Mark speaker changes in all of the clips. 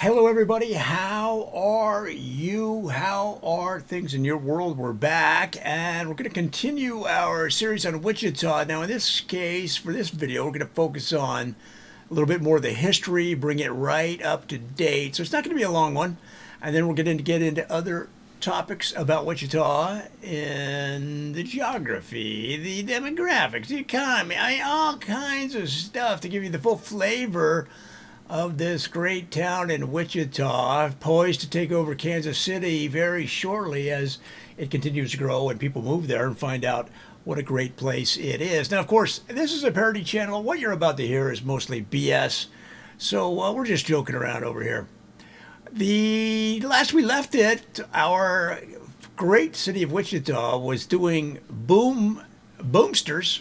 Speaker 1: Hello, everybody. How are you? How are things in your world? We're back, and we're going to continue our series on Wichita. Now, in this case, for this video, we're going to focus on a little bit more of the history, bring it right up to date. So it's not going to be a long one, and then we're going to get into other topics about Wichita in the geography, the demographics, the economy, all kinds of stuff to give you the full flavor of this great town in Wichita, poised to take over Kansas City very shortly as it continues to grow and people move there and find out what a great place it is. Now, of course, this is a parody channel. What you're about to hear is mostly BS, so we're just joking around over here. The last we left it, our great city of Wichita was doing boomsters,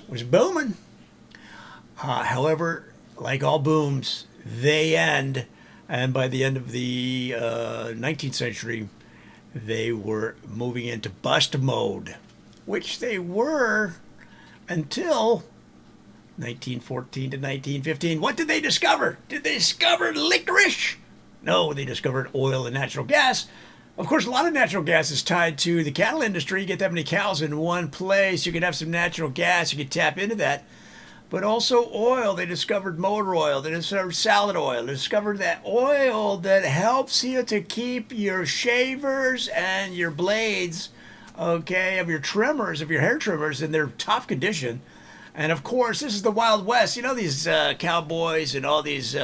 Speaker 1: was booming. However, like all booms, they end, and by the end of the 19th century, they were moving into bust mode, which they were until 1914 to 1915. What did they discover? Did they discover licorice? No, they discovered oil and natural gas. Of course, a lot of natural gas is tied to the cattle industry. You get that many cows in one place, you can have some natural gas, you can tap into that. But also oil. They discovered motor oil. They discovered salad oil. They discovered that oil that helps you to keep your shavers and your blades, okay, of your trimmers, of your hair trimmers in their top condition. And of course, this is the Wild West. You know, these cowboys and all these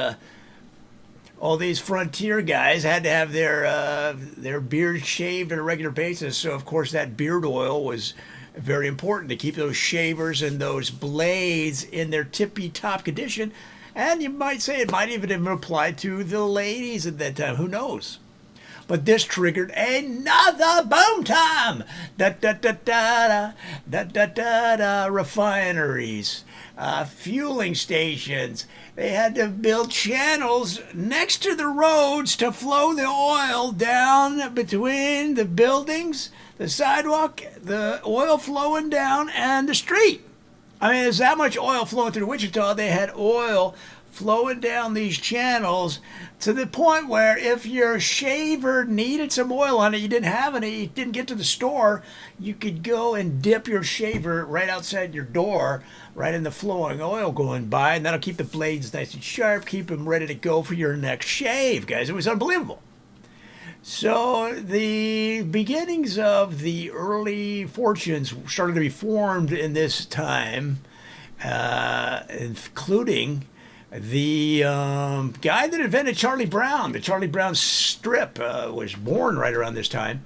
Speaker 1: frontier guys had to have their beards shaved on a regular basis. So of course, that beard oil was very important to keep those shavers and those blades in their tippy top condition. And you might say it might even have applied to the ladies at that time. Who knows? But this triggered another boom time. Da da da da da da da da. Refineries, fueling stations. They had to build channels next to the roads to flow the oil down between the buildings, the sidewalk, the oil flowing down, and the street. I mean, there's that much oil flowing through Wichita. They had oil flowing down these channels to the point where if your shaver needed some oil on it, you didn't have any, you didn't get to the store, you could go and dip your shaver right outside your door, right in the flowing oil going by, and that'll keep the blades nice and sharp, keep them ready to go for your next shave, guys. It was unbelievable. So the beginnings of the early fortunes started to be formed in this time, including the guy that invented Charlie Brown. The Charlie Brown strip was born right around this time.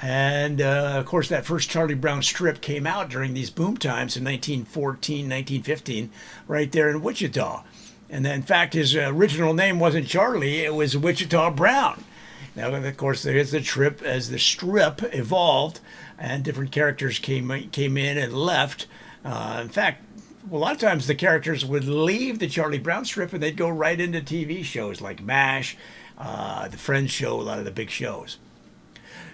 Speaker 1: And, of course, that first Charlie Brown strip came out during these boom times in 1914, 1915, right there in Wichita. And then, in fact, his original name wasn't Charlie, it was Wichita Brown. Now, of course, there's the trip as the strip evolved and different characters came in and left. In fact, a lot of times the characters would leave the Charlie Brown strip and they'd go right into TV shows like MASH, The Friends Show, a lot of the big shows.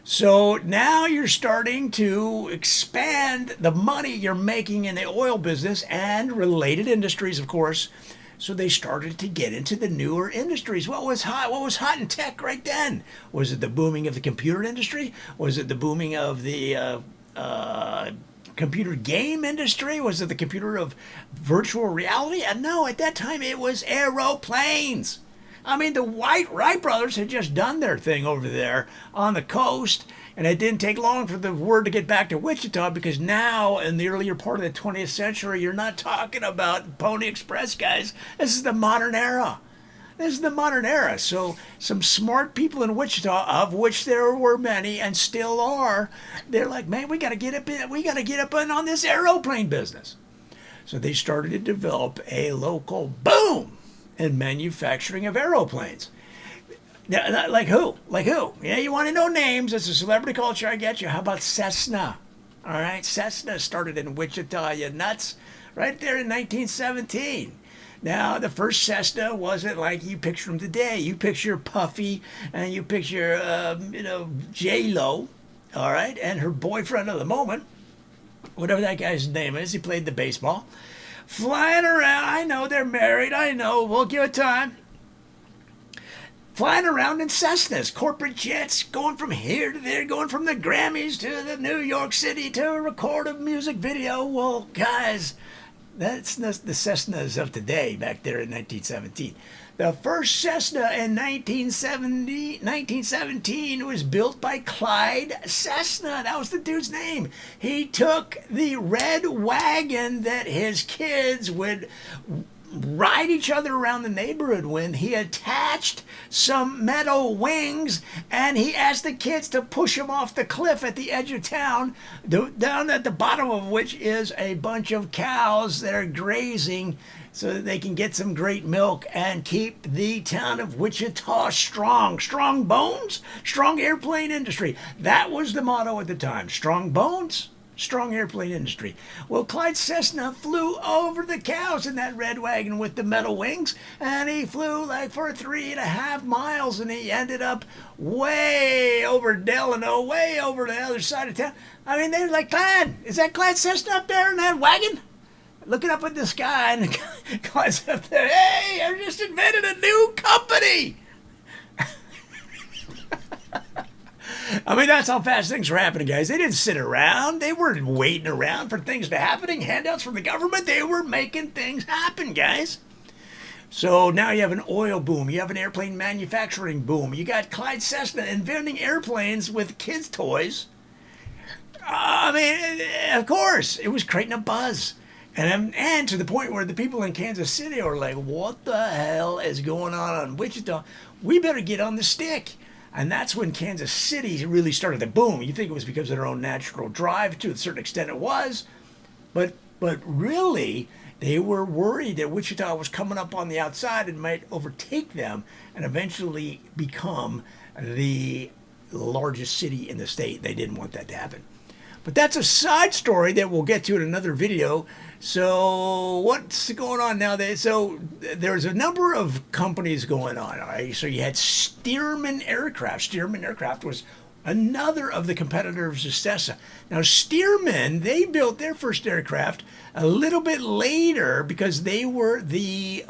Speaker 1: So now you're starting to expand the money you're making in the oil business and related industries, of course. So they started to get into the newer industries. What was hot? What was hot in tech right then? Was it the booming of the computer industry? Was it the booming of the computer game industry? Was it the computer of virtual reality? And no, at that time it was aeroplanes. I mean, the Wright brothers had just done their thing over there on the coast, and it didn't take long for the word to get back to Wichita, because now, in the earlier part of the 20th century, you're not talking about Pony Express, guys. This is the modern era. This is the modern era. So some smart people in Wichita, of which there were many and still are, they're like, man, we got to get up in on this aeroplane business. So they started to develop a local boom in manufacturing of aeroplanes. Now, like who? Like who? Yeah, you want to know names. It's a celebrity culture, I get you. How about Cessna? All right, Cessna started in Wichita, you nuts, right there in 1917. Now, the first Cessna wasn't like you picture them today. You picture Puffy and you picture, J-Lo, all right, and her boyfriend of the moment, whatever that guy's name is. He played the baseball. Flying around. I know they're married. I know. We'll give it time. flying around in Cessnas, corporate jets, going from here to there, going from the Grammys to the New York City to record a music video. Well, guys, that's the Cessnas of today back there in 1917. The first Cessna in 1917 was built by Clyde Cessna. That was the dude's name. He took the red wagon that his kids would ride each other around the neighborhood when he attached some metal wings, and he asked the kids to push him off the cliff at the edge of town, down at the bottom of which is a bunch of cows that are grazing so that they can get some great milk and keep the town of Wichita strong. Strong bones, strong airplane industry. That was the motto at the time. Strong bones, strong airplane industry. Well, Clyde Cessna flew over the cows in that red wagon with the metal wings, and he flew like for 3.5 miles, and he ended up way over Delano, way over the other side of town. I mean, they were like, Clyde, is that Clyde Cessna up there in that wagon? Looking up at the sky, and Clyde's up there, hey, I just invented a new company. I mean, that's how fast things were happening, guys. They didn't sit around. They weren't waiting around for things to happen, handouts from the government. They were making things happen, guys. So now you have an oil boom. You have an airplane manufacturing boom. You got Clyde Cessna inventing airplanes with kids' toys. I mean, of course, it was creating a buzz. And to the point where the people in Kansas City are like, what the hell is going on in Wichita? We better get on the stick. And that's when Kansas City really started to boom. You think it was because of their own natural drive. To a certain extent it was. But really, they were worried that Wichita was coming up on the outside and might overtake them and eventually become the largest city in the state. They didn't want that to happen. But that's a side story that we'll get to in another video. So what's going on now? So there's a number of companies going on, all right? So you had Stearman Aircraft. Stearman Aircraft was another of the competitors of Cessna. Now Stearman, they built their first aircraft a little bit later because they were the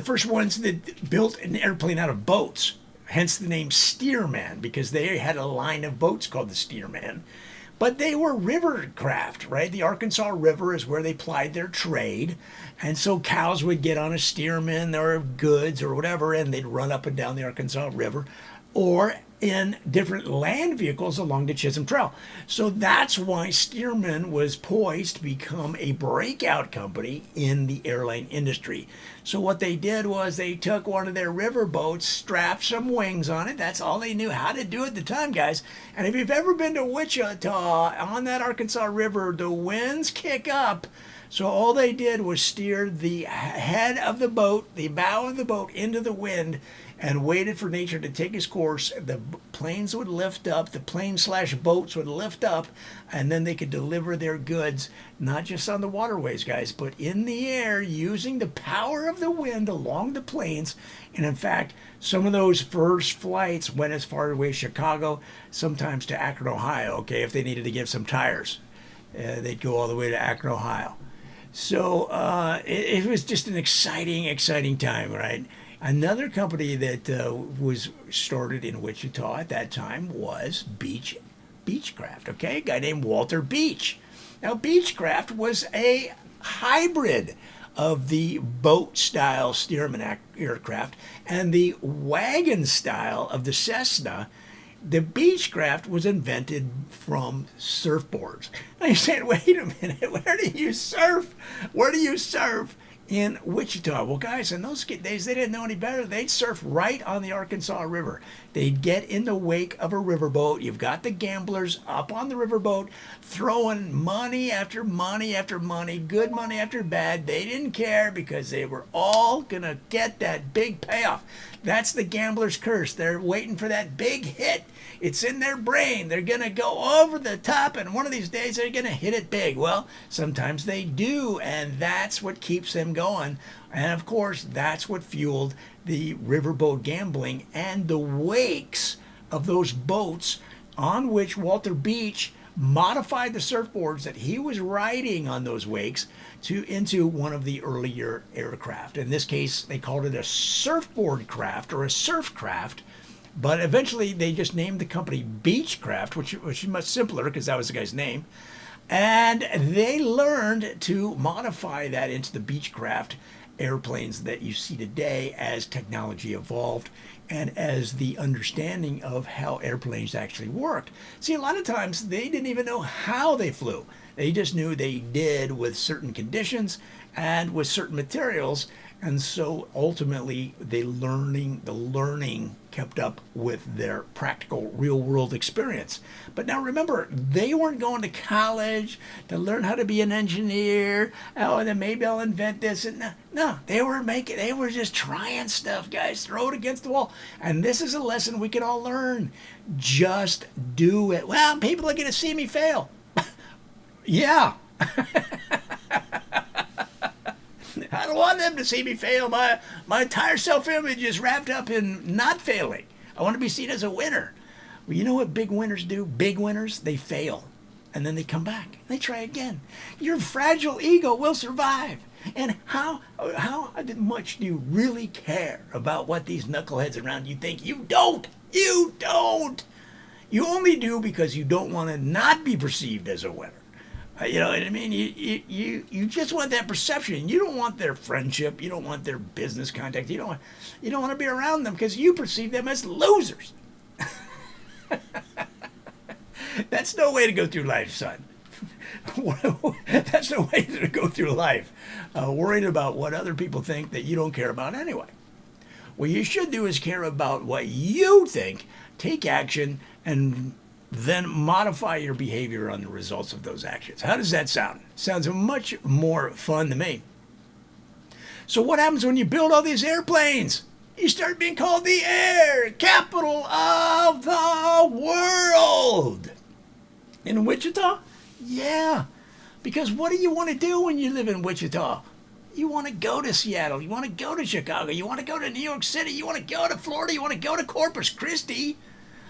Speaker 1: first ones that built an airplane out of boats. Hence the name Stearman, because they had a line of boats called the Stearman. But they were river craft, right? The Arkansas River is where they plied their trade. And so cows would get on a Stearman or goods or whatever, and they'd run up and down the Arkansas River, or in different land vehicles along the Chisholm Trail. So that's why Stearman was poised to become a breakout company in the airline industry. So what they did was they took one of their river boats, strapped some wings on it. That's all they knew how to do at the time, guys. And if you've ever been to Wichita on that Arkansas River, the winds kick up. So all they did was steer the head of the boat, the bow of the boat, into the wind and waited for nature to take its course. The planes would lift up, the planes/boats would lift up, and then they could deliver their goods, not just on the waterways, guys, but in the air using the power of the wind along the plains. And in fact, some of those first flights went as far away as Chicago, sometimes to Akron, Ohio, okay, if they needed to give some tires. They'd go all the way to Akron, Ohio. So it was just an exciting time, right? Another company that was started in Wichita at that time was Beechcraft, okay? A guy named Walter Beech. Now, Beechcraft was a hybrid of the boat-style Stearman aircraft and the wagon-style of the Cessna. The Beechcraft was invented from surfboards. Now you're saying, wait a minute, where do you surf? Where do you surf in Wichita? Well, guys, in those days, they didn't know any better. They'd surf right on the Arkansas River. They'd get in the wake of a riverboat. You've got the gamblers up on the riverboat throwing money after money after money, good money after bad. They didn't care because they were all going to get that big payoff. That's the gambler's curse. They're waiting for that big hit. It's in their brain. They're going to go over the top, and one of these days they're going to hit it big. Well, sometimes they do, and that's what keeps them going. And of course, that's what fueled the riverboat gambling and the wakes of those boats on which Walter Beech modified the surfboards that he was riding on those wakes into one of the earlier aircraft. In this case, they called it a surfboard craft or a surf craft. But eventually, they just named the company Beechcraft, which is much simpler because that was the guy's name. And they learned to modify that into the Beechcraft airplanes that you see today as technology evolved and as the understanding of how airplanes actually worked. See, a lot of times they didn't even know how they flew. They just knew they did with certain conditions and with certain materials. And so ultimately the learning kept up with their practical real world experience. But now remember, they weren't going to college to learn how to be an engineer. Oh, and then maybe I'll invent this. And no, they were just trying stuff, guys. Throw it against the wall. And this is a lesson we can all learn. Just do it. Well, people are going to see me fail. Yeah. I don't want them to see me fail. My entire self-image is wrapped up in not failing. I want to be seen as a winner. Well, you know what big winners do? Big winners, they fail. And then they come back. They try again. Your fragile ego will survive. And how much do you really care about what these knuckleheads around you think? You don't. You don't. You only do because you don't want to not be perceived as a winner. You know what I mean? You just want that perception. You don't want their friendship. You don't want their business contact. You don't want to be around them because you perceive them as losers. That's no way to go through life, son. That's no way to go through life, worrying about what other people think that you don't care about anyway. What you should do is care about what you think, take action, and then modify your behavior on the results of those actions. How does that sound? Sounds much more fun to me. So what happens when you build all these airplanes? You start being called the air capital of the world. In Wichita? Yeah. Because what do you want to do when you live in Wichita? You want to go to Seattle. You want to go to Chicago. You want to go to New York City. You want to go to Florida. You want to go to Corpus Christi.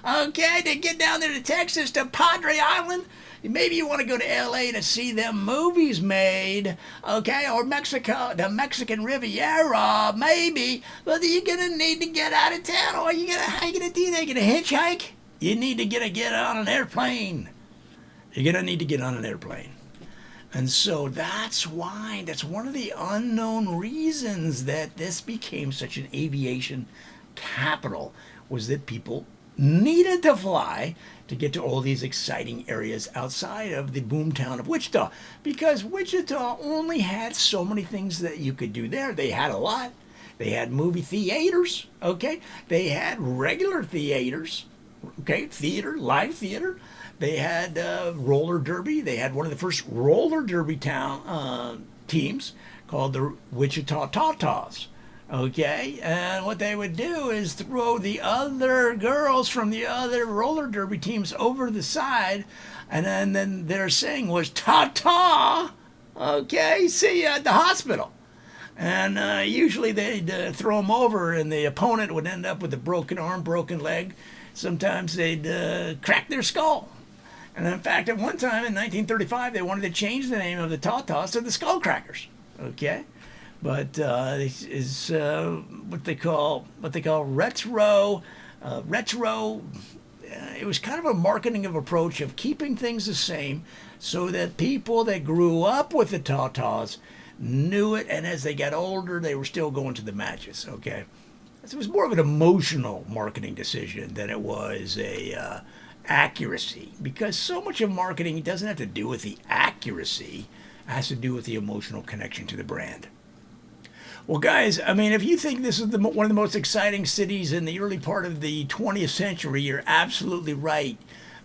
Speaker 1: Okay, to get down there to Texas, to Padre Island. Maybe you want to go to L.A. to see them movies made, okay, or Mexico, the Mexican Riviera, maybe. But you're going to need to get out of town. Or how you going to do that? You going to hitchhike? You need to get on an airplane. You're going to need to get on an airplane. And so that's one of the unknown reasons that this became such an aviation capital, was that people needed to fly to get to all these exciting areas outside of the boomtown of Wichita, because Wichita only had so many things that you could do there. They had a lot. They had movie theaters, okay? They had regular theaters, okay? Live theater. They had roller derby. They had one of the first roller derby teams called the Wichita Tatas. Okay, and what they would do is throw the other girls from the other roller derby teams over the side, and then their saying was "ta-ta." Okay, see you at the hospital. And usually they'd throw them over, and the opponent would end up with a broken arm, broken leg. Sometimes they'd crack their skull. And in fact, at one time in 1935, they wanted to change the name of the Tatas to the Skullcrackers. Okay. But this is what they call retro. It was kind of a marketing approach of keeping things the same, so that people that grew up with the Tatas knew it, and as they got older, they were still going to the matches. Okay, so it was more of an emotional marketing decision than it was a accuracy, because so much of marketing doesn't have to do with the accuracy; it has to do with the emotional connection to the brand. Well, guys, I mean, if you think this is one of the most exciting cities in the early part of the 20th century, you're absolutely right,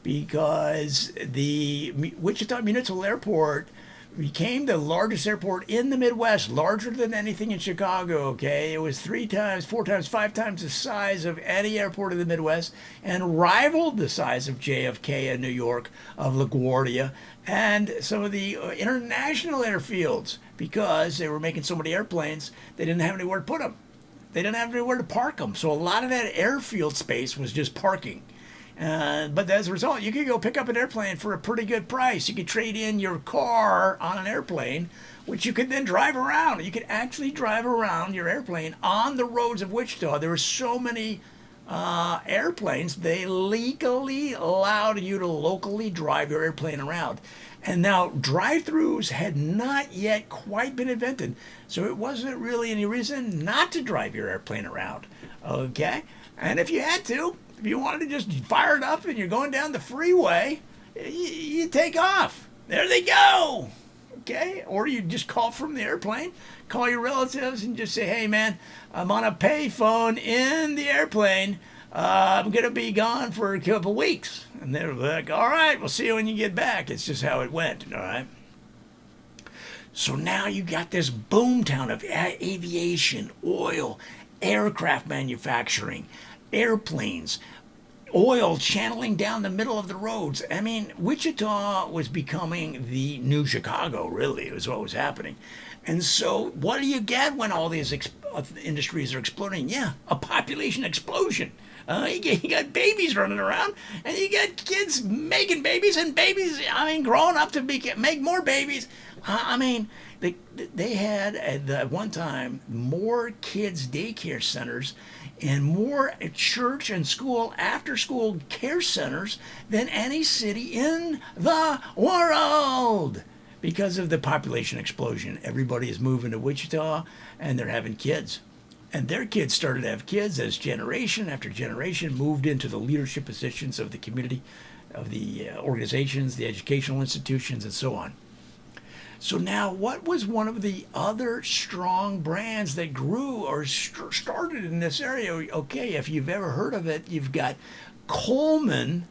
Speaker 1: because the Wichita Municipal Airport became the largest airport in the Midwest, larger than anything in Chicago, okay? It was 3 times, 4 times, 5 times the size of any airport in the Midwest, and rivaled the size of JFK in New York, of LaGuardia, and some of the international airfields, because they were making so many airplanes, they didn't have anywhere to put them. They didn't have anywhere to park them. So a lot of that airfield space was just parking. But as a result, you could go pick up an airplane for a pretty good price. You could trade in your car on an airplane, which you could then drive around. You could actually drive around your airplane on the roads of Wichita. There were so many airplanes, they legally allowed you to locally drive your airplane around. And now drive-throughs had not yet quite been invented, so it wasn't really any reason not to drive your airplane around. Okay? And if you had to, if you wanted to just fire it up and you're going down the freeway, you take off. There they go. Okay? Or you just call from the airplane, call your relatives and just say, hey man, I'm on a payphone in the airplane. I'm going to be gone for a couple weeks. And they're like, all right, we'll see you when you get back. It's just how it went. All right? So now you got this boomtown of aviation, oil, aircraft manufacturing, airplanes, oil channeling down the middle of the roads. I mean, Wichita was becoming the new Chicago, really, is what was happening. And so what do you get when all these industries are exploding? Yeah, a population explosion. You got babies running around, and you got kids making babies, and babies, growing up to make more babies. They had, at one time, more kids' daycare centers and more church and school after-school care centers than any city in the world. Because of the population explosion, everybody is moving to Wichita, and they're having kids. And their kids started to have kids as generation after generation moved into the leadership positions of the community, of the organizations, the educational institutions, and so on. So now, what was one of the other strong brands that grew or started in this area? Okay, if you've ever heard of it, you've got Coleman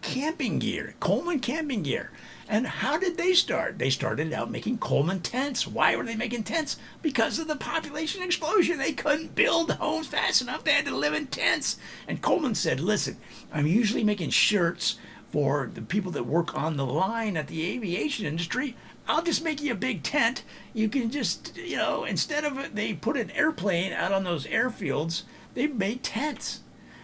Speaker 1: camping gear. Coleman camping gear. And how did they start? They started out making Coleman tents. Why were they making tents? Because of the population explosion. They couldn't build homes fast enough. They had to live in tents. And Coleman said, listen, I'm usually making shirts for the people that work on the line at the aviation industry. I'll just make you a big tent. You can just, instead of they put an airplane out on those airfields, they made tents.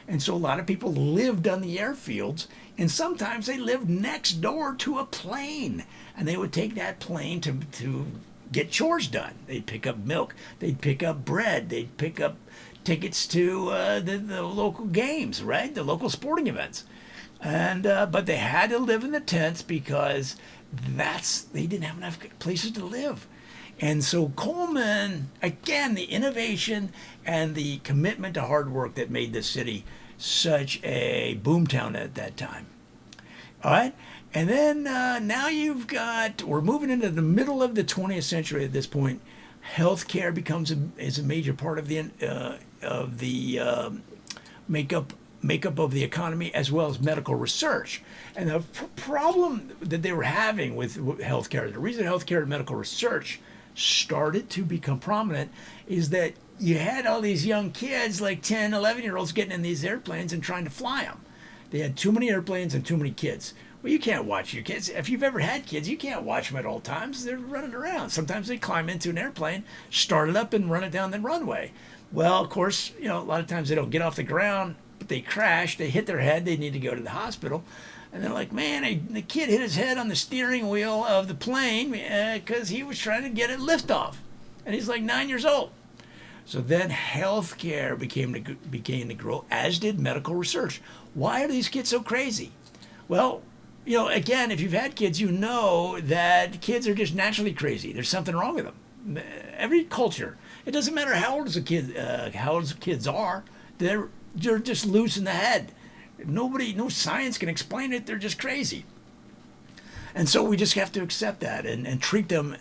Speaker 1: And so a lot of people lived on the airfields, and sometimes they lived next door to a plane. And they would take that plane to get chores done. They'd pick up milk. They'd pick up bread. They'd pick up tickets to the local games, right? The local sporting events. And but they had to live in the tents because they didn't have enough places to live. And so Coleman, again, the innovation and the commitment to hard work that made this city such a boomtown at that time. All right? And then now we're moving into the middle of the 20th century at this point. Healthcare is a major part of the makeup of the economy, as well as medical research. And the problem that they were having with healthcare, the reason healthcare and medical research started to become prominent, is that you had all these young kids, like 10, 11-year-olds, getting in these airplanes and trying to fly them. They had too many airplanes and too many kids. Well, you can't watch your kids. If you've ever had kids, you can't watch them at all times. They're running around. Sometimes they climb into an airplane, start it up, and run it down the runway. Well, of course, a lot of times they don't get off the ground, but they crash. They hit their head. They need to go to the hospital. And they're like, man, the kid hit his head on the steering wheel of the plane because he was trying to get it liftoff. And he's like 9 years old. So then healthcare began to grow, as did medical research. Why are these kids so crazy? Well, again, if you've had kids, you know that kids are just naturally crazy. There's something wrong with them. Every culture, it doesn't matter how old kids are, they're just loose in the head. No science can explain it. They're just crazy. And so we just have to accept that and treat them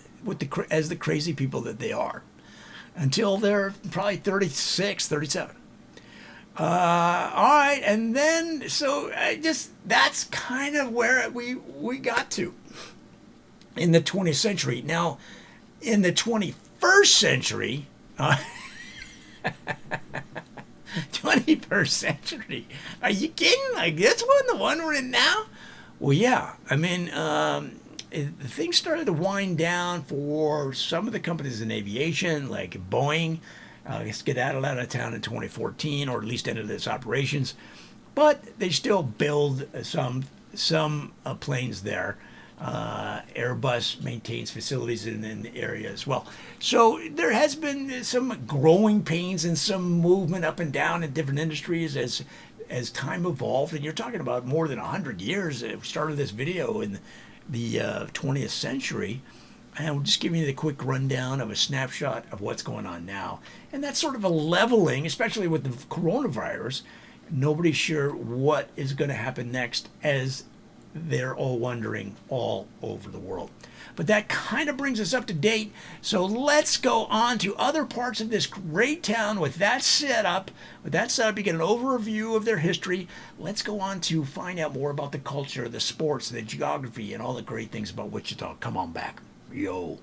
Speaker 1: as the crazy people that they are until they're probably 36, 37. All right. And then, that's kind of where we got to in the 20th century. Now, in the 21st century, 21st century. Are you kidding? Like, that's the one we're in now? Well, yeah. Things started to wind down for some of the companies in aviation, like Boeing. Skedaddled out of town in 2014, or at least ended its operations. but they still build some planes there. Airbus maintains facilities in the area as well. So there has been some growing pains and some movement up and down in different industries as time evolved. And you're talking about more than 100 years. We started this video in the 20th century. And we're just giving you the quick rundown of a snapshot of what's going on now. And that's sort of a leveling, especially with the coronavirus. Nobody's sure what is going to happen next, as they're all wondering all over the world. But that kind of brings us up to date. So let's go on to other parts of this great town with that setup. With that setup, you get an overview of their history. Let's go on to find out more about the culture, the sports, the geography, and all the great things about Wichita. Come on back. Yo.